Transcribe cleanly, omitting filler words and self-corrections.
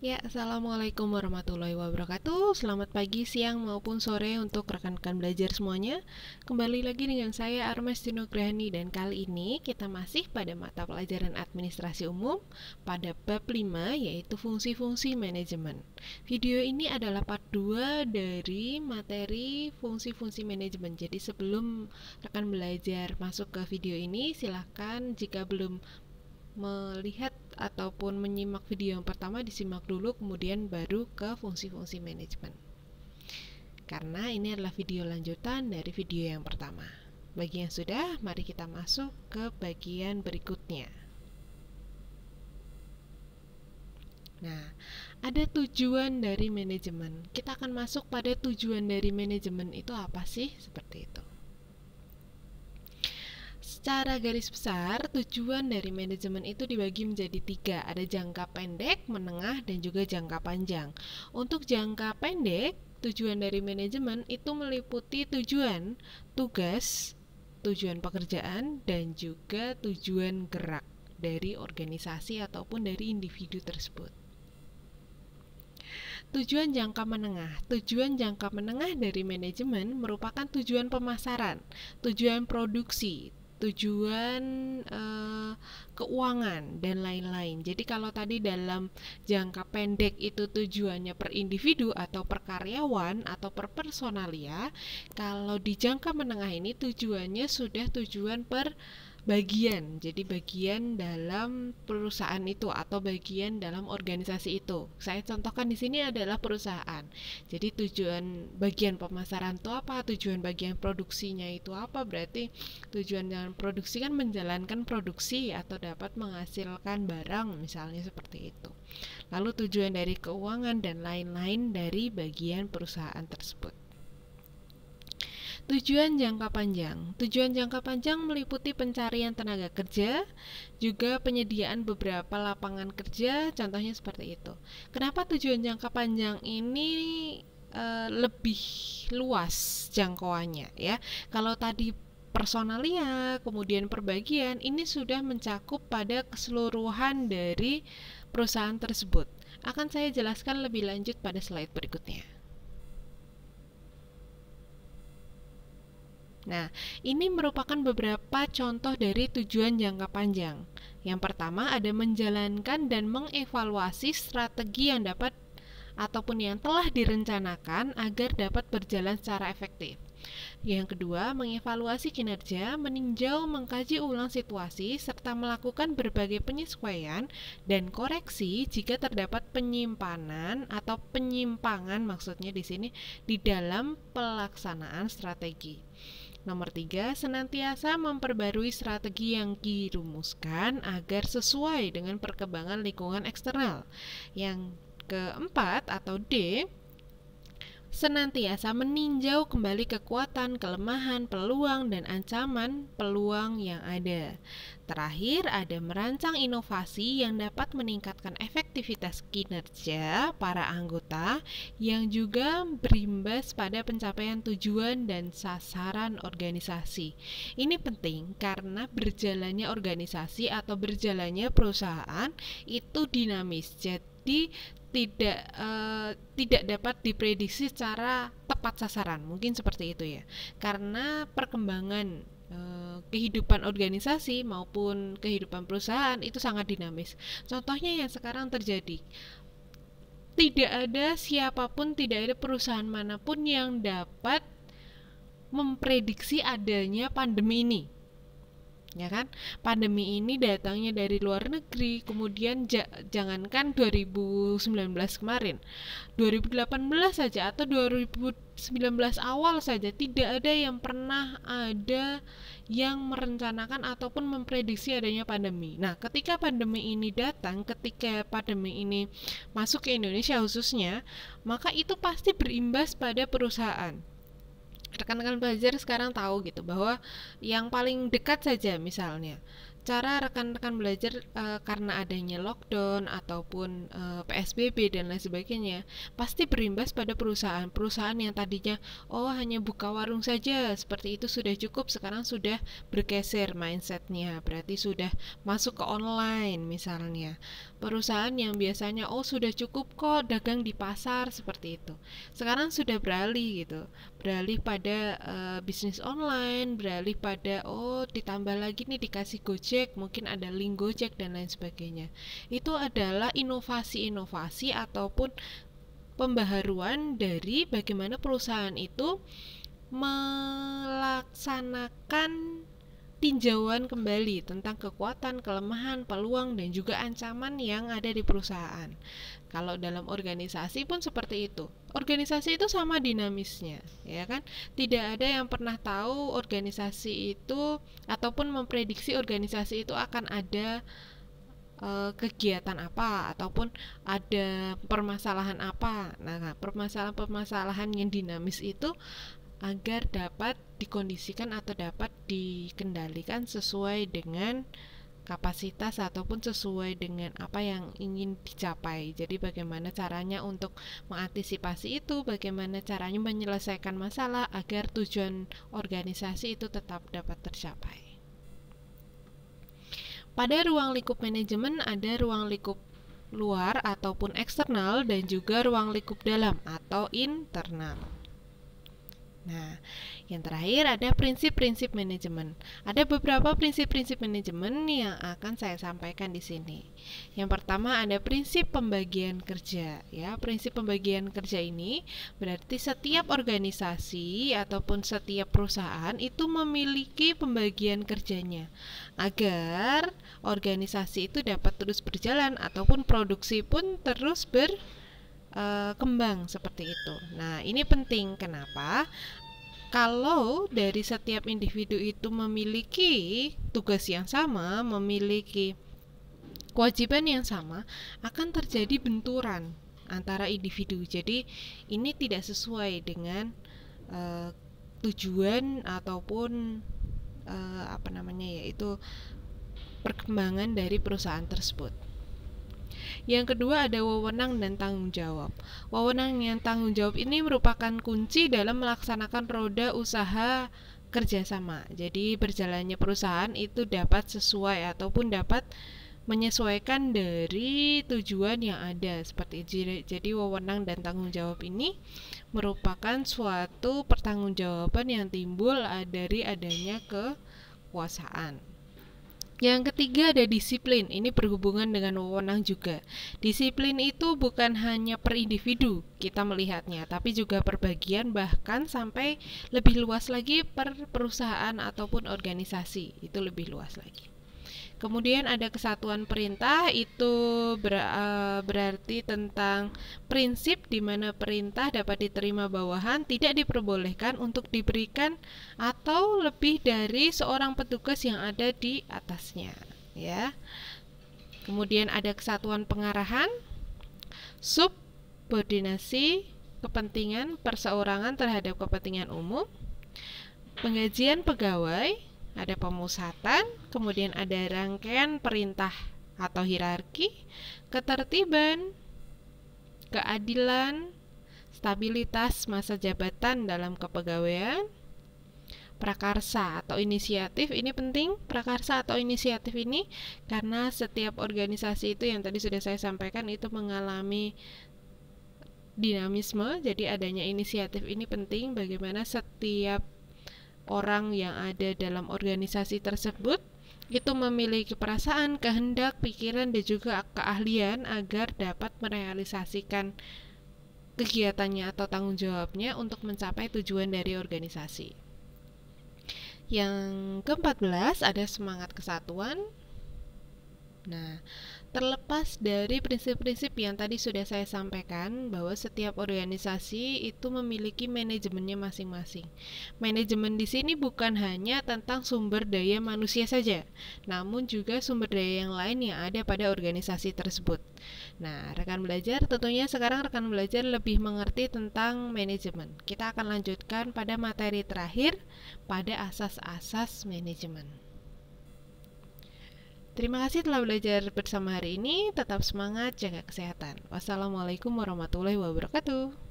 Ya, Assalamualaikum warahmatullahi wabarakatuh. Selamat pagi, siang, maupun sore untuk rekan-rekan belajar semuanya. Kembali lagi dengan saya Armes Dinograhani, dan kali ini kita masih pada mata pelajaran administrasi umum pada bab 5, yaitu fungsi-fungsi manajemen. Video ini adalah part 2 dari materi fungsi-fungsi manajemen. Jadi sebelum rekan belajar masuk ke video ini, silahkan jika belum melihat ataupun menyimak video yang pertama, disimak dulu, kemudian baru ke fungsi-fungsi manajemen, karena ini adalah video lanjutan dari video yang pertama. Bagi yang sudah, mari kita masuk ke bagian berikutnya. Nah, ada tujuan dari manajemen. Kita akan masuk pada tujuan dari manajemen itu apa sih? Seperti itu. Secara garis besar, tujuan dari manajemen itu dibagi menjadi 3. Ada jangka pendek, menengah, dan juga jangka panjang. Untuk jangka pendek, tujuan dari manajemen itu meliputi tujuan, tugas, tujuan pekerjaan, dan juga tujuan gerak dari organisasi ataupun dari individu tersebut. Tujuan jangka menengah. Tujuan jangka menengah dari manajemen merupakan tujuan pemasaran, tujuan produksi, tujuan keuangan, dan lain-lain. Jadi kalau tadi dalam jangka pendek itu tujuannya per individu atau per karyawan atau per personalia, kalau di jangka menengah ini tujuannya sudah tujuan per bagian. Jadi bagian dalam perusahaan itu atau bagian dalam organisasi itu. Saya contohkan di sini adalah perusahaan. Jadi tujuan bagian pemasaran itu apa? Tujuan bagian produksinya itu apa? Berarti tujuan dalam produksi kan menjalankan produksi atau dapat menghasilkan barang, misalnya seperti itu. Lalu tujuan dari keuangan dan lain-lain dari bagian perusahaan tersebut. Tujuan jangka panjang. Tujuan jangka panjang meliputi pencarian tenaga kerja, juga penyediaan beberapa lapangan kerja, contohnya seperti itu. Kenapa tujuan jangka panjang ini lebih luas jangkauannya ya? Kalau tadi personalia, kemudian perbagian, ini sudah mencakup pada keseluruhan dari perusahaan tersebut. Akan saya jelaskan lebih lanjut pada slide berikutnya. Nah, ini merupakan beberapa contoh dari tujuan jangka panjang. Yang pertama ada menjalankan dan mengevaluasi strategi yang dapat ataupun yang telah direncanakan agar dapat berjalan secara efektif. Yang kedua, mengevaluasi kinerja, meninjau, mengkaji ulang situasi, serta melakukan berbagai penyesuaian dan koreksi jika terdapat penyimpanan atau penyimpangan, maksudnya di sini, di dalam pelaksanaan strategi. Nomor 3, senantiasa memperbarui strategi yang dirumuskan agar sesuai dengan perkembangan lingkungan eksternal. Yang keempat atau D, senantiasa meninjau kembali kekuatan, kelemahan, peluang, dan ancaman peluang yang ada. Terakhir, ada merancang inovasi yang dapat meningkatkan efektivitas kinerja para anggota yang juga berimbas pada pencapaian tujuan dan sasaran organisasi. Ini penting karena berjalannya organisasi atau berjalannya perusahaan itu dinamis. Jadi tidak dapat diprediksi secara tepat sasaran, mungkin seperti itu ya, karena perkembangan kehidupan organisasi maupun kehidupan perusahaan itu sangat dinamis. Contohnya yang sekarang terjadi, tidak ada siapapun, tidak ada perusahaan manapun yang dapat memprediksi adanya pandemi ini, ya kan? Pandemi ini datangnya dari luar negeri, kemudian jangankan 2019 kemarin, 2018 saja atau 2019 awal saja tidak ada yang pernah ada yang merencanakan ataupun memprediksi adanya pandemi. Nah, ketika pandemi ini datang, ketika pandemi ini masuk ke Indonesia khususnya, maka itu pasti berimbas pada perusahaan. Rekan-rekan belajar sekarang tahu gitu bahwa yang paling dekat saja, misalnya cara rekan-rekan belajar karena adanya lockdown ataupun PSBB dan lain sebagainya, pasti berimbas pada perusahaan-perusahaan yang tadinya hanya buka warung saja, seperti itu sudah cukup, sekarang sudah bergeser mindsetnya, berarti sudah masuk ke online misalnya. Perusahaan yang biasanya sudah cukup kok dagang di pasar seperti itu. Sekarang sudah beralih gitu. Beralih pada bisnis online, beralih pada ditambah lagi nih dikasih Gojek, mungkin ada link Gojek dan lain sebagainya. Itu adalah inovasi-inovasi ataupun pembaharuan dari bagaimana perusahaan itu melaksanakan tinjauan kembali tentang kekuatan, kelemahan, peluang, dan juga ancaman yang ada di perusahaan. Kalau dalam organisasi pun seperti itu. Organisasi itu sama dinamisnya, ya kan? Tidak ada yang pernah tahu organisasi itu ataupun memprediksi organisasi itu akan ada kegiatan apa ataupun ada permasalahan apa. Nah, permasalahan-permasalahan yang dinamis itu agar dapat dikondisikan atau dapat dikendalikan sesuai dengan kapasitas ataupun sesuai dengan apa yang ingin dicapai. Jadi bagaimana caranya untuk mengantisipasi itu, bagaimana caranya menyelesaikan masalah agar tujuan organisasi itu tetap dapat tercapai. Pada ruang lingkup manajemen ada ruang lingkup luar ataupun eksternal dan juga ruang lingkup dalam atau internal. Nah, yang terakhir ada prinsip-prinsip manajemen. Ada beberapa prinsip-prinsip manajemen yang akan saya sampaikan di sini. Yang pertama ada prinsip pembagian kerja. Ya, prinsip pembagian kerja ini berarti setiap organisasi ataupun setiap perusahaan itu memiliki pembagian kerjanya agar organisasi itu dapat terus berjalan ataupun produksi pun terus kembang seperti itu. Nah, ini penting. Kenapa? Kalau dari setiap individu itu memiliki tugas yang sama, memiliki kewajiban yang sama, akan terjadi benturan antara individu. Jadi, ini tidak sesuai dengan tujuan ataupun yaitu perkembangan dari perusahaan tersebut. Yang kedua ada wewenang dan tanggung jawab. Wewenang dan tanggung jawab ini merupakan kunci dalam melaksanakan roda usaha kerjasama. Jadi berjalannya perusahaan itu dapat sesuai ataupun dapat menyesuaikan dari tujuan yang ada seperti itu. Jadi wewenang dan tanggung jawab ini merupakan suatu pertanggungjawaban yang timbul dari adanya kekuasaan. Yang ketiga ada disiplin. Ini berhubungan dengan wewenang juga. Disiplin itu bukan hanya per individu kita melihatnya, tapi juga per bagian, bahkan sampai lebih luas lagi per perusahaan ataupun organisasi. Itu lebih luas lagi. Kemudian ada kesatuan perintah, itu berarti tentang prinsip di mana perintah dapat diterima bawahan, tidak diperbolehkan untuk diberikan atau lebih dari seorang petugas yang ada di atasnya, ya. Kemudian ada kesatuan pengarahan, subordinasi kepentingan perseorangan terhadap kepentingan umum, penggajian pegawai, ada pemusatan, kemudian ada rangkaian perintah atau hierarki, ketertiban, keadilan, stabilitas masa jabatan dalam kepegawaian, prakarsa atau inisiatif. Ini penting, prakarsa atau inisiatif ini karena setiap organisasi itu yang tadi sudah saya sampaikan itu mengalami dinamisme, jadi adanya inisiatif ini penting bagaimana setiap orang yang ada dalam organisasi tersebut itu memiliki perasaan, kehendak, pikiran, dan juga keahlian agar dapat merealisasikan kegiatannya atau tanggung jawabnya untuk mencapai tujuan dari organisasi. Yang ke-14 ada semangat kesatuan. Nah, terlepas dari prinsip-prinsip yang tadi sudah saya sampaikan bahwa setiap organisasi itu memiliki manajemennya masing-masing. Manajemen di sini bukan hanya tentang sumber daya manusia saja, namun juga sumber daya yang lain yang ada pada organisasi tersebut. Nah, rekan belajar tentunya sekarang rekan belajar lebih mengerti tentang manajemen. Kita akan lanjutkan pada materi terakhir pada asas-asas manajemen. Terima kasih telah belajar bersama hari ini. Tetap semangat, jaga kesehatan. Wassalamualaikum warahmatullahi wabarakatuh.